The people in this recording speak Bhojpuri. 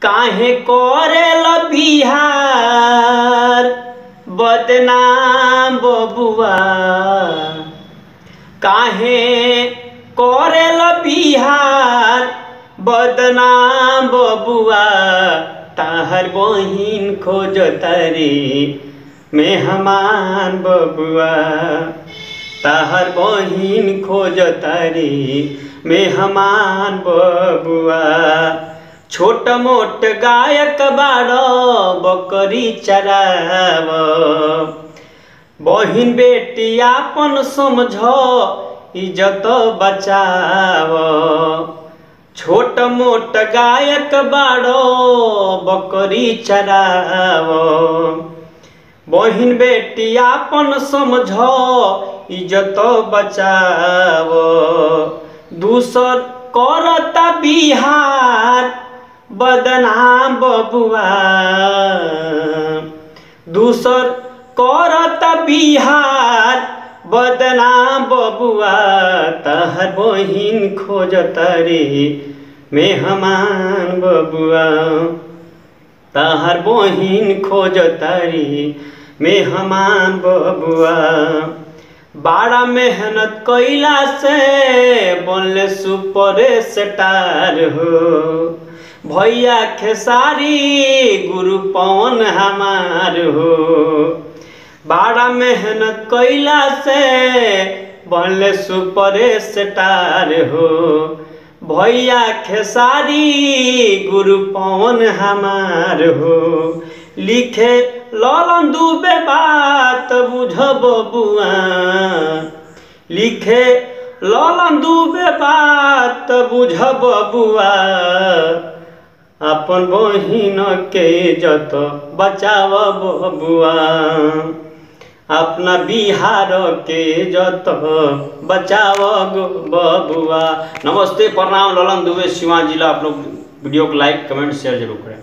काहे करेल बिहार बदनाम बबुआ, काहे करेल बिहार बदनाम बबुआ। ताहर बहिन खोजतरी मेहमान बबुआ, ताहर बहिन खोजतरी मेहमान बबुआ। छोट मोट गायक बाड़ो बकरी चराव, बहिन बेटी आपन समझो इज्जत बचाव। छोट मोट गायक बाड़ो बकरी चराव, बहिन बेटी आपन समझो इज्जत बचाव। दूसर करता बिहार बदनाम बबुआ, दूसर करता बिहार बदनाम बबुआ। तहर बहिन खोजतरी मेहमान बबुआ, तहर बहिन खोजतरी मेहमान बबुआ। बड़ा मेहनत कैला से बनले सुपर स्टार हो, भैया खेसारी गुरु पवन हमार हो। बड़ा मेहनत कैला से बनले सुपर स्टार हो, भैया खेसारी गुरु पवन हमार हो। लिखे ललन दुबे बात बुझ बबुआ, लिखे ललन दुबे बात बुझ बबुआ। अपन बहिन के इज्जत बचाव बबुआ, अपना बिहार के इज्जत बचाव बबुआ। नमस्ते, प्रणाम, ललन दुबे, सिवान जिला। आप लोग वीडियो को लाइक कमेंट शेयर जरूर करें।